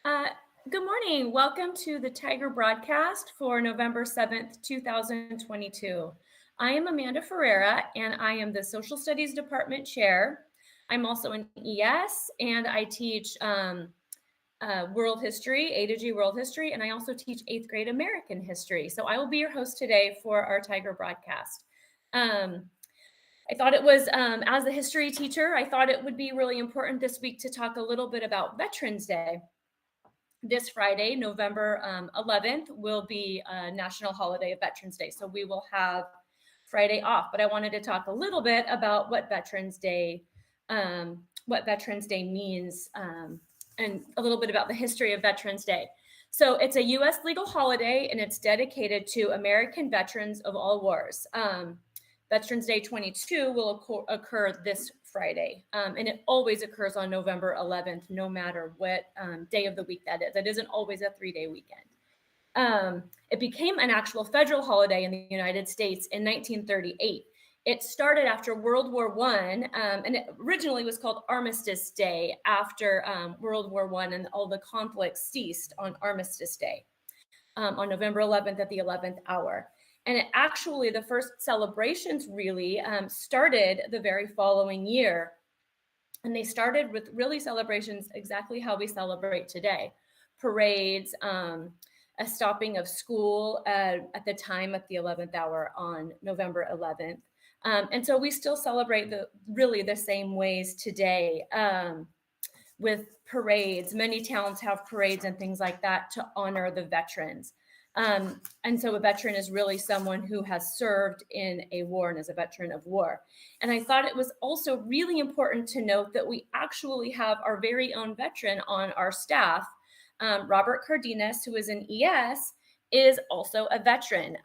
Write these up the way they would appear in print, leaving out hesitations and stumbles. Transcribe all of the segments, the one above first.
Uh, Good morning. Welcome to the Tiger broadcast for November 7th, 2022. I am Amanda Ferreira, and I am the Social Studies Department Chair. I'm also an ES, and I teach World History, A to G World History, and I also teach 8th grade American History. So I will be your host today for our Tiger broadcast. I thought it was, as a history teacher, I thought it would be really important this week to talk a little bit about Veterans Day. This Friday, November 11th, will be a national holiday of Veterans Day. So we will have Friday off. But I wanted to talk a little bit about what Veterans Day means, and a little bit about the history of Veterans Day. So it's a U.S. legal holiday, and it's dedicated to American veterans of all wars. Veterans Day 22 will occur this Friday, and it always occurs on November 11th, no matter what day of the week that is. It isn't always a 3-day weekend. It became an actual federal holiday in the United States in 1938. It started after World War I, and it originally was called Armistice Day after World War I and all the conflicts ceased on Armistice Day on November 11th at the 11th hour. And the first celebrations really started the very following year. And they started with really celebrations exactly how we celebrate today. Parades, a stopping of school at the time at the 11th hour on November 11th. And so we still celebrate the same ways today with parades. Many towns have parades and things like that to honor the veterans. And so a veteran is really someone who has served in a war and is a veteran of war. And I thought it was also really important to note that we actually have our very own veteran on our staff. Robert Cardenas, who is an ES, is also a veteran.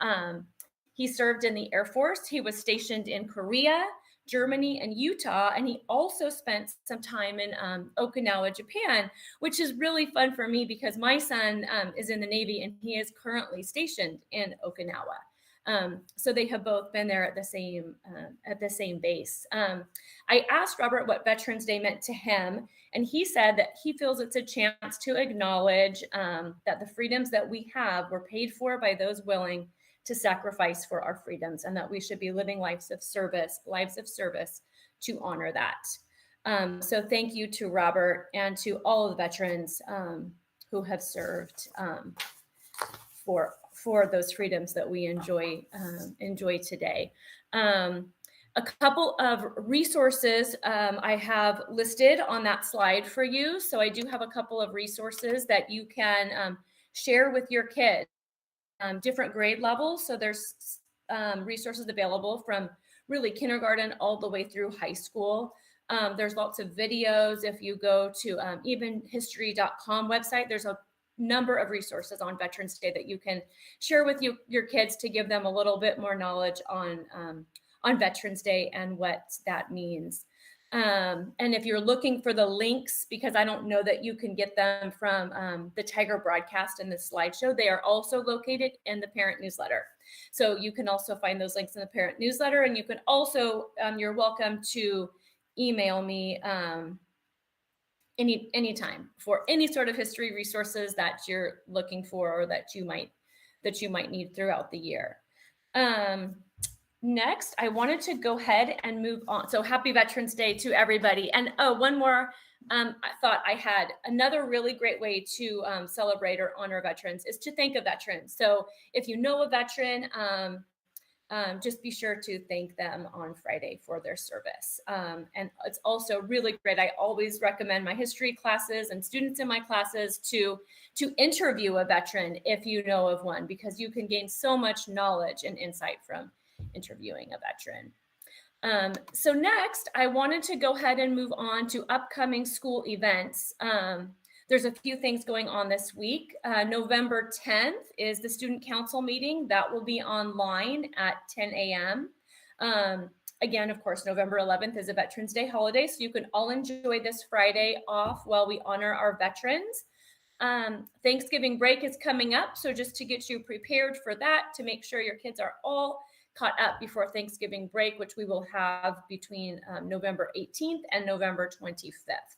He served in the Air Force. He was stationed in Korea, Germany, and Utah. And he also spent some time in Okinawa, Japan, which is really fun for me because my son is in the Navy and he is currently stationed in Okinawa. So they have both been there at the same base. I asked Robert what Veterans Day meant to him, and he said that he feels it's a chance to acknowledge that the freedoms that we have were paid for by those willing to sacrifice for our freedoms, and that we should be living lives of service to honor that. So thank you to Robert and to all of the veterans who have served for those freedoms that we enjoy today. A couple of resources I have listed on that slide for you. So I do have a couple of resources that you can share with your kids. Different grade levels. So there's resources available from really kindergarten all the way through high school. There's lots of videos. If you go to evenhistory.com website, there's a number of resources on Veterans Day that you can share with your kids to give them a little bit more knowledge on Veterans Day and what that means. And if you're looking for the links, because I don't know that you can get them from the Tiger broadcast and the slideshow, they are also located in the parent newsletter. So you can also find those links in the parent newsletter. And you can also, you're welcome to email me anytime for any sort of history resources that you're looking for or that you might need throughout the year. Next, I wanted to go ahead and move on. So happy Veterans Day to everybody. And one more I thought I had. Another really great way to celebrate or honor veterans is to thank a veteran. So if you know a veteran, just be sure to thank them on Friday for their service. And it's also really great. I always recommend my history classes and students in my classes to interview a veteran if you know of one, because you can gain so much knowledge and insight from interviewing a veteran. So next, I wanted to go ahead and move on to upcoming school events. There's a few things going on this week. November 10th is the student council meeting. That will be online at 10 a.m. Again, of course, November 11th is a Veterans Day holiday, so you can all enjoy this Friday off while we honor our veterans. Thanksgiving break is coming up, so just to get you prepared for that, to make sure your kids are all caught up before Thanksgiving break, which we will have between November 18th and November 25th.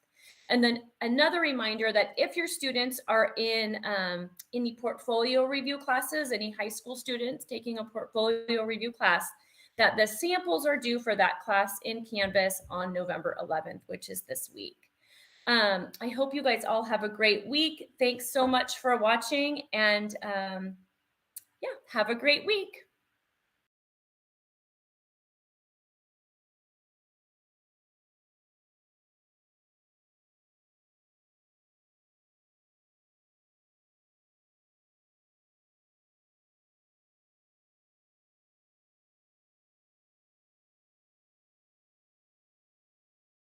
And then another reminder that if your students are in any portfolio review classes, any high school students taking a portfolio review class, that the samples are due for that class in Canvas on November 11th, which is this week. I hope you guys all have a great week. Thanks so much for watching, and yeah, have a great week.